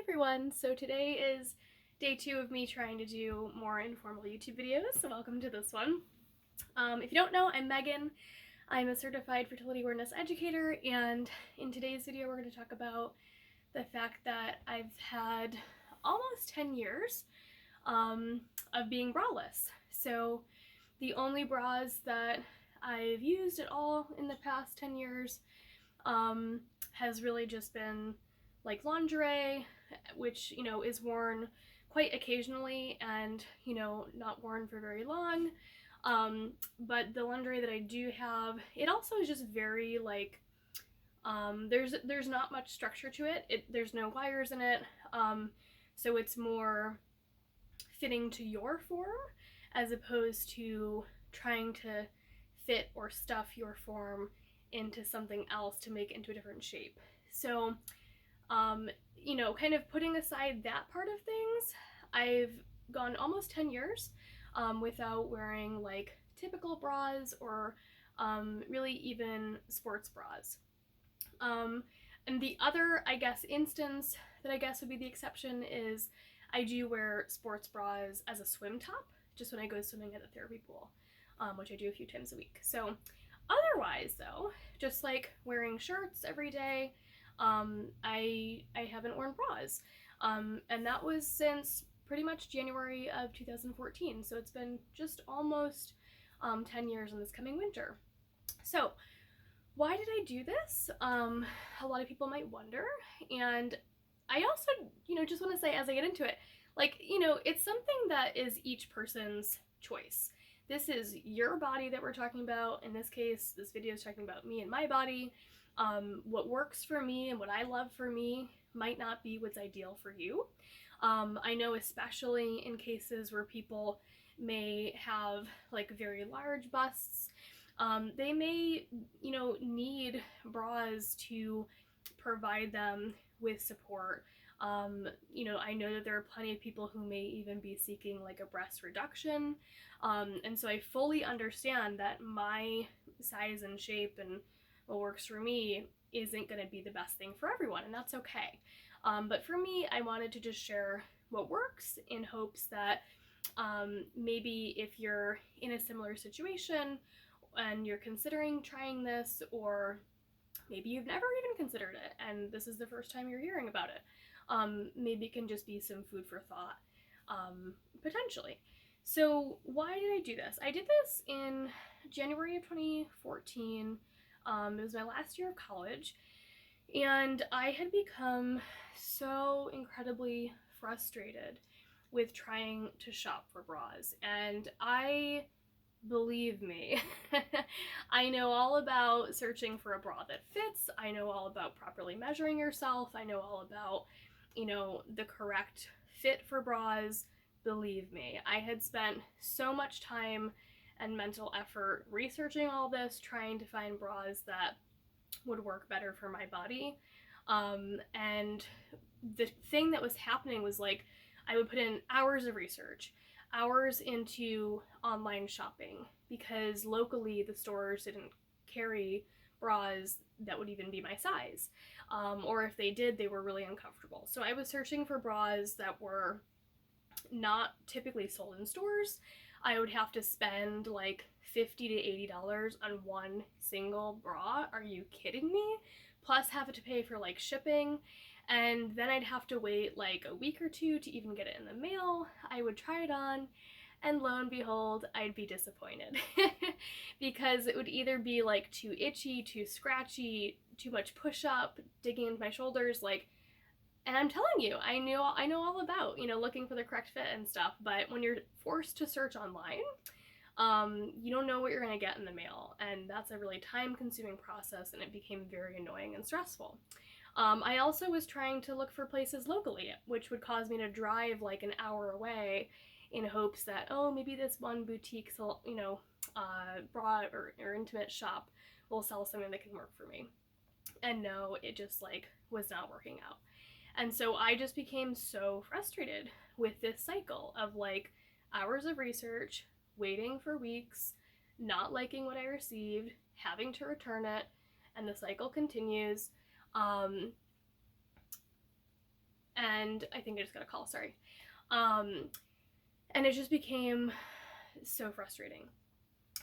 everyone! So today is day 2 of me trying to do more informal YouTube videos, so welcome to this one. If you don't know, I'm Megan. I'm a certified fertility awareness educator, and in today's video we're going to talk about the fact that I've had almost 10 years of being braless. So the only bras that I've used at all in the past 10 years has really just been like lingerie, which, is worn quite occasionally and, not worn for very long. But the lingerie that I do have, it also is just very like, there's not much structure to it. There's no wires in it. So it's more fitting to your form as opposed to trying to fit or stuff your form into something else to make it into a different shape. So, kind of putting aside that part of things, I've gone almost 10 years without wearing like typical bras or really even sports bras. And the other, instance that would be the exception is I do wear sports bras as a swim top, just when I go swimming at the therapy pool, which I do a few times a week. So otherwise, though, just like wearing shirts every day, I haven't worn bras. And that was since pretty much January of 2014. So it's been just almost 10 years in this coming winter. So why did I do this? A lot of people might wonder. And I also, just want to say as I get into it, it's something that is each person's choice. This is your body that we're talking about. In this case, this video is talking about me and my body. What works for me and what I love for me might not be what's ideal for you. I know especially in cases where people may have like very large busts, they may, need bras to provide them with support. I know that there are plenty of people who may even be seeking like a breast reduction. And so I fully understand that my size and shape and what works for me isn't going to be the best thing for everyone, and that's okay. But for me, I wanted to just share what works in hopes that maybe if you're in a similar situation and you're considering trying this, or maybe you've never even considered it and this is the first time you're hearing about it, maybe it can just be some food for thought, potentially. So why did I do this? I did this in January of 2014. It was my last year of college, and I had become so incredibly frustrated with trying to shop for bras. And believe me, I know all about searching for a bra that fits. I know all about properly measuring yourself. I know all about, the correct fit for bras. Believe me, I had spent so much time and mental effort researching all this, trying to find bras that would work better for my body. And the thing that was happening was like, I would put in hours of research, hours into online shopping, because locally the stores didn't carry bras that would even be my size. Or if they did, they were really uncomfortable. So I was searching for bras that were not typically sold in stores. I would have to spend like $50 to $80 on one single bra. Are you kidding me? Plus have to pay for like shipping, and then I'd have to wait like a week or two to even get it in the mail. I would try it on, and lo and behold, I'd be disappointed because it would either be like too itchy, too scratchy, too much push-up, digging into my shoulders, and I'm telling you, I know all about, looking for the correct fit and stuff, but when you're forced to search online, you don't know what you're going to get in the mail, and that's a really time-consuming process, and it became very annoying and stressful. I also was trying to look for places locally, which would cause me to drive like an hour away in hopes that, oh, maybe this one boutique, bra or intimate shop will sell something that can work for me. And no, it just was not working out. And so I just became so frustrated with this cycle of hours of research, waiting for weeks, not liking what I received, having to return it, and the cycle continues. and I think I just got a call, sorry. And it just became so frustrating.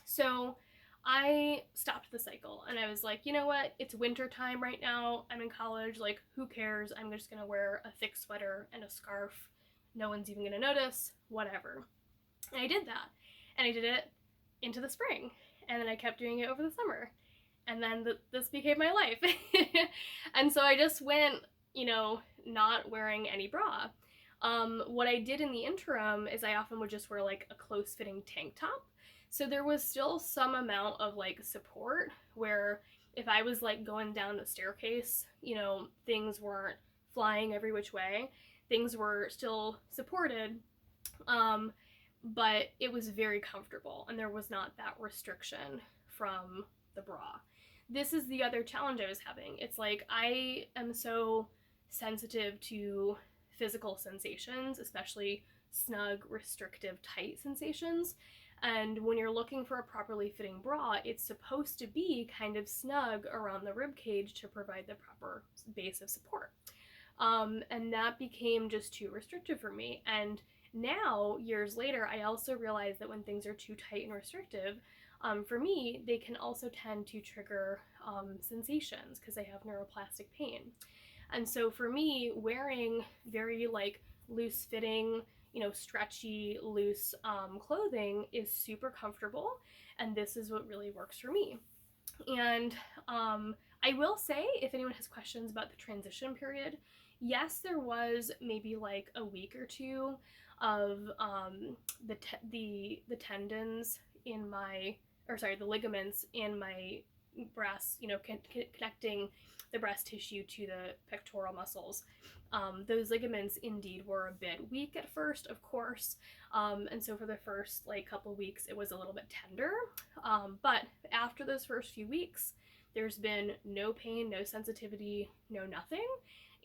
So I stopped the cycle and I was like, you know what? It's winter time right now. I'm in college. Like, who cares? I'm just going to wear a thick sweater and a scarf. No one's even going to notice, whatever. And I did that. And I did it into the spring. And then I kept doing it over the summer. And then this became my life. And so I just went, not wearing any bra. What I did in the interim is I often would just wear like a close-fitting tank top. So there was still some amount of like support where if I was like going down the staircase, things weren't flying every which way. Things were still supported, but it was very comfortable and there was not that restriction from the bra. This is the other challenge I was having. It's like I am so sensitive to physical sensations, especially snug, restrictive, tight sensations. And when you're looking for a properly fitting bra, it's supposed to be kind of snug around the rib cage to provide the proper base of support. And that became just too restrictive for me. And now, years later, I also realize that when things are too tight and restrictive, for me, they can also tend to trigger sensations because I have neuroplastic pain. And so for me, wearing very like loose fitting, stretchy, loose clothing is super comfortable, and this is what really works for me. And I will say, if anyone has questions about the transition period, yes, there was maybe like a week or two of the tendons in my, the ligaments in my breast, connecting the breast tissue to the pectoral muscles. Those ligaments indeed were a bit weak at first, of course, and so for the first like couple weeks it was a little bit tender, but after those first few weeks there's been no pain, no sensitivity, no nothing,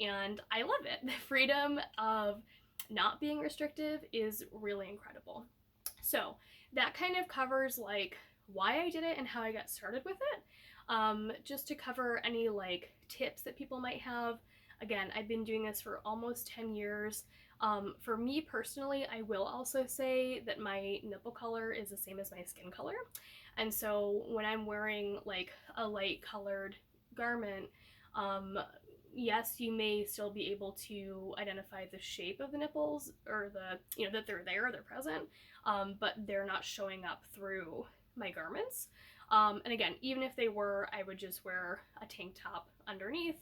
and I love it. The freedom of not being restrictive is really incredible. So that kind of covers like why I did it and how I got started with it. Just to cover any like tips that people might have. Again, I've been doing this for almost 10 years. For me personally, I will also say that my nipple color is the same as my skin color. And so when I'm wearing like a light colored garment, yes, you may still be able to identify the shape of the nipples or that they're there, they're present, but they're not showing up through my garments. And again, even if they were, I would just wear a tank top underneath,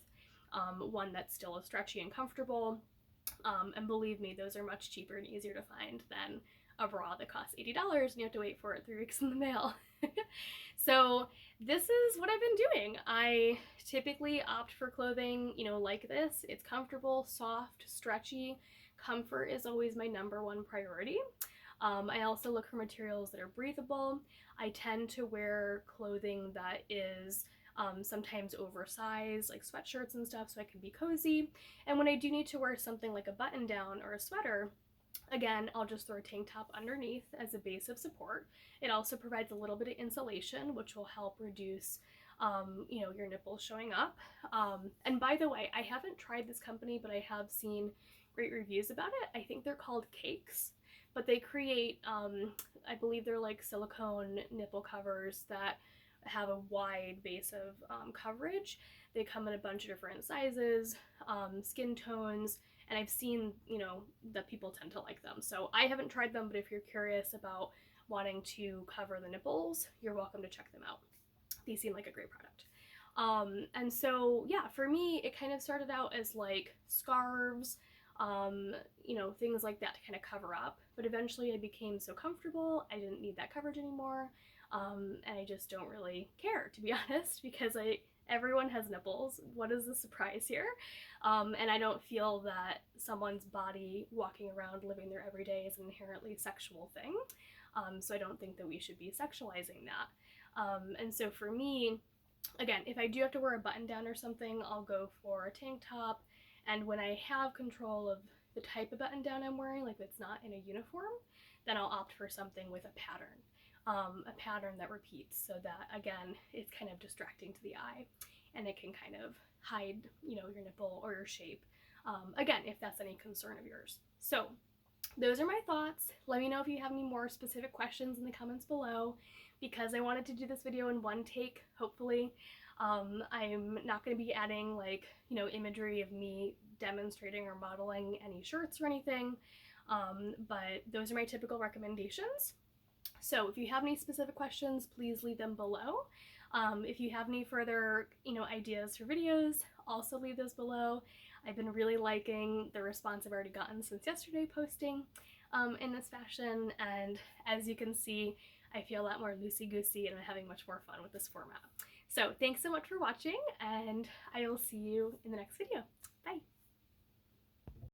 one that's still stretchy and comfortable. And believe me, those are much cheaper and easier to find than a bra that costs $80 and you have to wait for it 3 weeks in the mail. So this is what I've been doing. I typically opt for clothing, like this. It's comfortable, soft, stretchy. Comfort is always my #1 priority. I also look for materials that are breathable. I tend to wear clothing that is sometimes oversized, like sweatshirts and stuff, so I can be cozy. And when I do need to wear something like a button down or a sweater, again, I'll just throw a tank top underneath as a base of support. It also provides a little bit of insulation, which will help reduce your nipples showing up. And by the way, I haven't tried this company, but I have seen great reviews about it. I think they're called Cakes, but they create, I believe they're like silicone nipple covers that have a wide base of coverage. They come in a bunch of different sizes, skin tones, and I've seen, that people tend to like them. So I haven't tried them, but if you're curious about wanting to cover the nipples, you're welcome to check them out. These seem like a great product. And so, yeah, for me, it kind of started out as like scarves, things like that to kind of cover up. But eventually I became so comfortable, I didn't need that coverage anymore. And I just don't really care, to be honest, because everyone has nipples. What is the surprise here? And I don't feel that someone's body walking around living there every day is an inherently sexual thing. So I don't think that we should be sexualizing that. And so for me, again, if I do have to wear a button down or something, I'll go for a tank top. And when I have control of the type of button down I'm wearing, like it's not in a uniform, then I'll opt for something with a pattern that repeats, so that again, it's kind of distracting to the eye and it can kind of hide, your nipple or your shape again, if that's any concern of yours. So those are my thoughts. Let me know if you have any more specific questions in the comments below, because I wanted to do this video in one take, hopefully. I'm not going to be adding like, you know, imagery of me demonstrating or modeling any shirts or anything, but those are my typical recommendations. So if you have any specific questions, please leave them below. If you have any further, you know, ideas for videos, also leave those below. I've been really liking the response I've already gotten since yesterday posting in this fashion, and as you can see, I feel a lot more loosey-goosey and I'm having much more fun with this format. So thanks so much for watching, and I will see you in the next video. Bye!